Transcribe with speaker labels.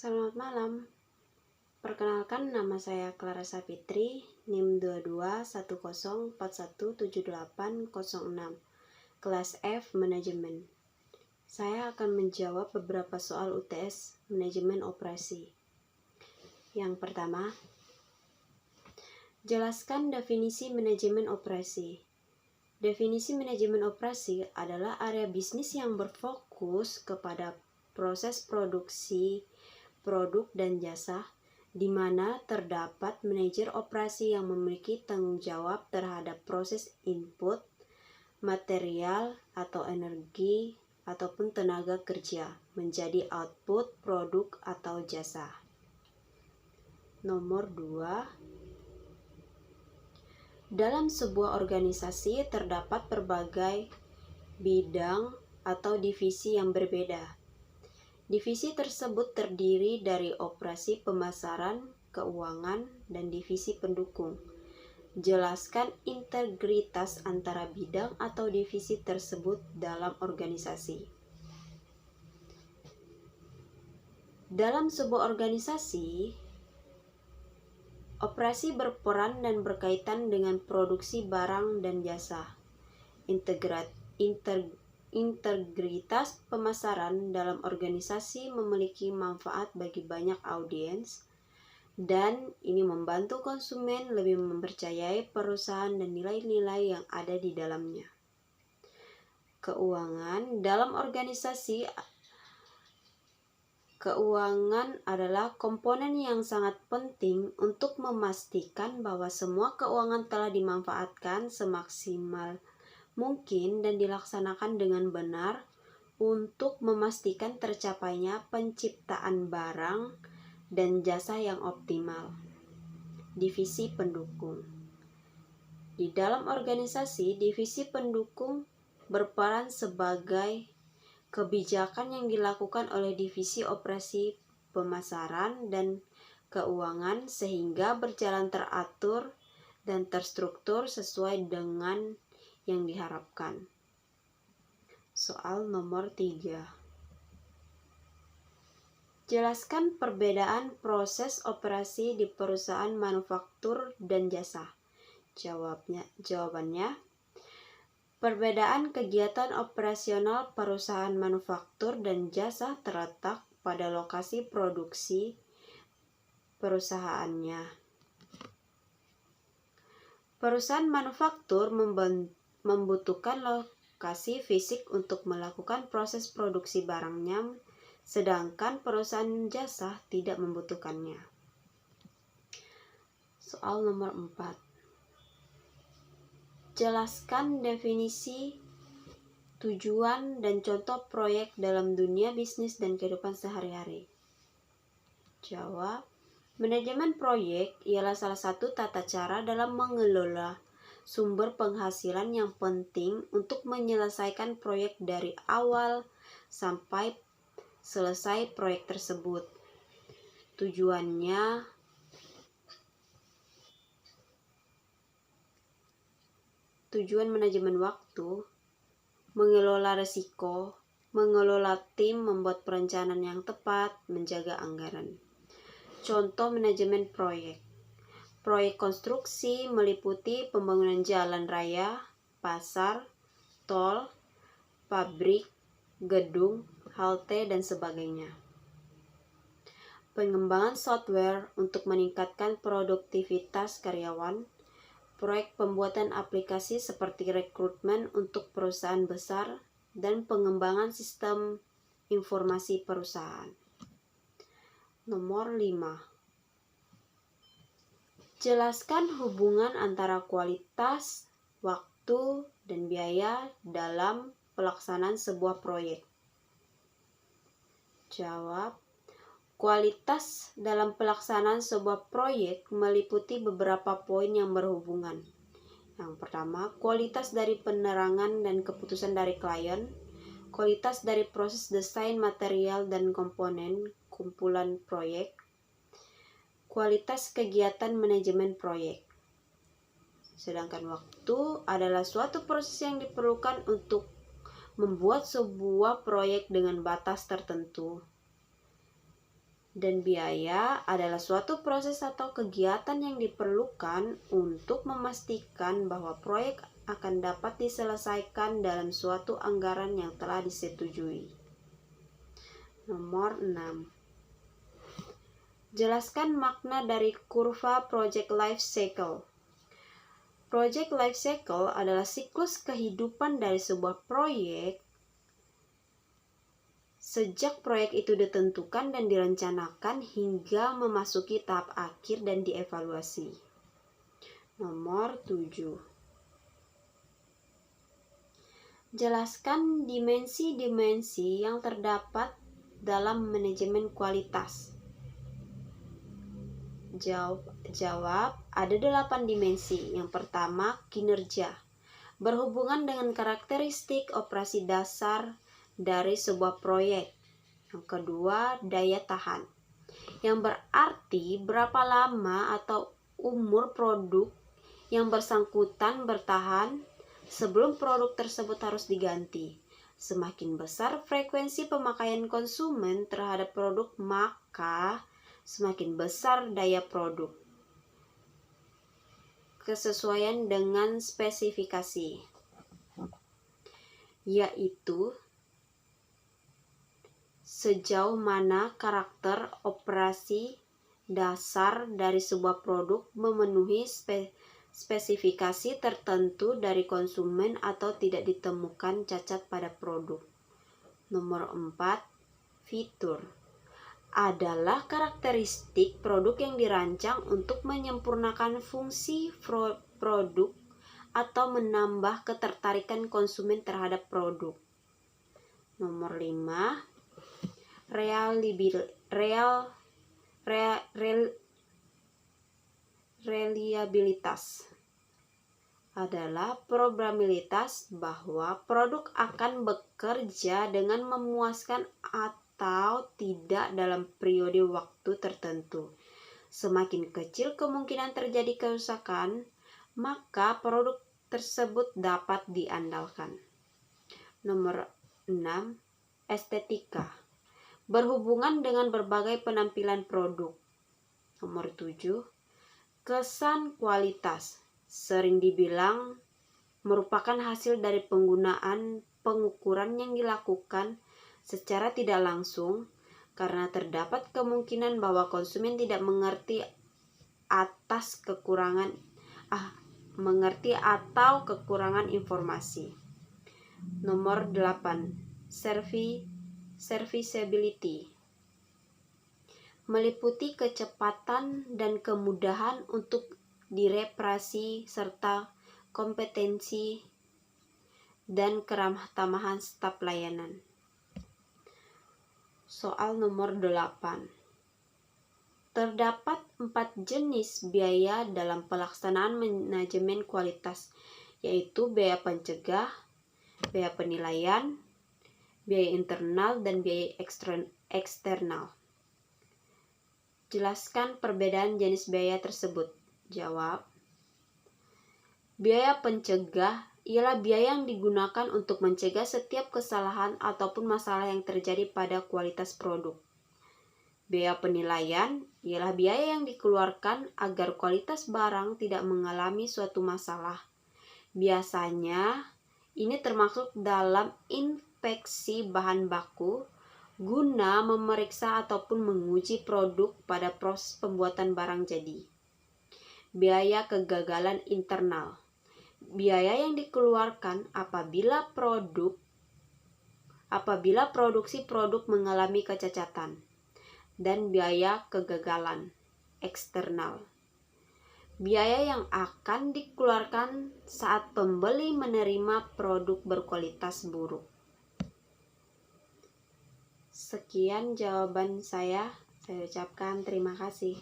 Speaker 1: Selamat malam. Perkenalkan, nama saya Clara Sapitri, NIM 2210417806, kelas F Manajemen. Saya akan menjawab beberapa soal UTS Manajemen Operasi. Yang pertama, jelaskan definisi manajemen operasi. Definisi manajemen operasi adalah area bisnis yang berfokus kepada proses produksi produk dan jasa, di mana terdapat manajer operasi yang memiliki tanggung jawab terhadap proses input, material atau energi, ataupun tenaga kerja menjadi output produk atau jasa. Nomor 2, dalam sebuah organisasi terdapat berbagai bidang atau divisi yang berbeda. Divisi tersebut terdiri dari operasi pemasaran, keuangan, dan divisi pendukung. Jelaskan integritas antara bidang atau divisi tersebut dalam organisasi. Dalam sebuah organisasi, operasi berperan dan berkaitan dengan produksi barang dan jasa. Integritas pemasaran dalam organisasi memiliki manfaat bagi banyak audiens, dan ini membantu konsumen lebih mempercayai perusahaan dan nilai-nilai yang ada di dalamnya. Keuangan dalam organisasi. Keuangan adalah komponen yang sangat penting untuk memastikan bahwa semua keuangan telah dimanfaatkan semaksimal mungkin dan dilaksanakan dengan benar untuk memastikan tercapainya penciptaan barang dan jasa yang optimal. Divisi pendukung. Di dalam organisasi, divisi pendukung berperan sebagai kebijakan yang dilakukan oleh divisi operasi pemasaran dan keuangan sehingga berjalan teratur dan terstruktur sesuai dengan yang diharapkan. Soal nomor 3. Jelaskan perbedaan proses operasi di perusahaan manufaktur dan jasa. Jawabannya, perbedaan kegiatan operasional perusahaan manufaktur dan jasa terletak pada lokasi produksi perusahaannya. Perusahaan manufaktur membutuhkan lokasi fisik untuk melakukan proses produksi barangnya, sedangkan perusahaan jasa tidak membutuhkannya. Soal nomor 4. Jelaskan definisi, tujuan, dan contoh proyek dalam dunia bisnis dan kehidupan sehari-hari. Jawab, manajemen proyek ialah salah satu tata cara dalam mengelola sumber penghasilan yang penting untuk menyelesaikan proyek dari awal sampai selesai proyek tersebut. Tujuan manajemen waktu, mengelola risiko, mengelola tim, membuat perencanaan yang tepat, menjaga anggaran. Contoh manajemen proyek. Proyek konstruksi meliputi pembangunan jalan raya, pasar, tol, pabrik, gedung, halte, dan sebagainya. Pengembangan software untuk meningkatkan produktivitas karyawan. Proyek pembuatan aplikasi seperti rekrutmen untuk perusahaan besar dan pengembangan sistem informasi perusahaan. Nomor 5. Jelaskan hubungan antara kualitas, waktu, dan biaya dalam pelaksanaan sebuah proyek. Jawab, kualitas dalam pelaksanaan sebuah proyek meliputi beberapa poin yang berhubungan. Yang pertama, kualitas dari penerangan dan keputusan dari klien, kualitas dari proses desain material dan komponen kumpulan proyek, kualitas kegiatan manajemen proyek. Sedangkan waktu adalah suatu proses yang diperlukan untuk membuat sebuah proyek dengan batas tertentu. Dan biaya adalah suatu proses atau kegiatan yang diperlukan untuk memastikan bahwa proyek akan dapat diselesaikan dalam suatu anggaran yang telah disetujui. Nomor 6. Jelaskan makna dari kurva Project Life Cycle. Project Life Cycle adalah siklus kehidupan dari sebuah proyek sejak proyek itu ditentukan dan direncanakan hingga memasuki tahap akhir dan dievaluasi. Nomor 7. Jelaskan dimensi-dimensi yang terdapat dalam manajemen kualitas. Jawab, ada 8 dimensi. Yang pertama, kinerja. Berhubungan dengan karakteristik operasi dasar dari sebuah proyek. Yang kedua, daya tahan, yang berarti berapa lama atau umur produk yang bersangkutan bertahan sebelum produk tersebut harus diganti. Semakin besar frekuensi pemakaian konsumen terhadap produk, maka semakin besar daya produk. Kesesuaian dengan spesifikasi, yaitu sejauh mana karakter operasi dasar dari sebuah produk memenuhi spesifikasi tertentu dari konsumen atau tidak ditemukan cacat pada produk. Nomor 4, fitur adalah karakteristik produk yang dirancang untuk menyempurnakan fungsi produk atau menambah ketertarikan konsumen terhadap produk. Nomor 5, reliabilitas adalah probabilitas bahwa produk akan bekerja dengan memuaskan atau tidak dalam periode waktu tertentu. Semakin kecil kemungkinan terjadi kerusakan, maka produk tersebut dapat diandalkan. Nomor 6, estetika. Berhubungan dengan berbagai penampilan produk. Nomor 7, kesan kualitas. Sering dibilang merupakan hasil dari penggunaan pengukuran yang dilakukan secara tidak langsung karena terdapat kemungkinan bahwa konsumen tidak mengerti atau kekurangan informasi. Nomor 8, serviceability. Meliputi kecepatan dan kemudahan untuk direparasi serta kompetensi dan keramah tamahan staf layanan. Soal nomor 8. Terdapat 4 jenis biaya dalam pelaksanaan manajemen kualitas, yaitu biaya pencegah, biaya penilaian, biaya internal, dan biaya eksternal. Jelaskan perbedaan jenis biaya tersebut. Jawab, biaya pencegah ialah biaya yang digunakan untuk mencegah setiap kesalahan ataupun masalah yang terjadi pada kualitas produk. Biaya penilaian ialah biaya yang dikeluarkan agar kualitas barang tidak mengalami suatu masalah. Biasanya, ini termasuk dalam inspeksi bahan baku guna memeriksa ataupun menguji produk pada proses pembuatan barang jadi. Biaya kegagalan internal. Biaya yang dikeluarkan apabila produksi produk mengalami kecacatan. Dan biaya kegagalan eksternal. Biaya yang akan dikeluarkan saat pembeli menerima produk berkualitas buruk. Sekian jawaban saya ucapkan terima kasih.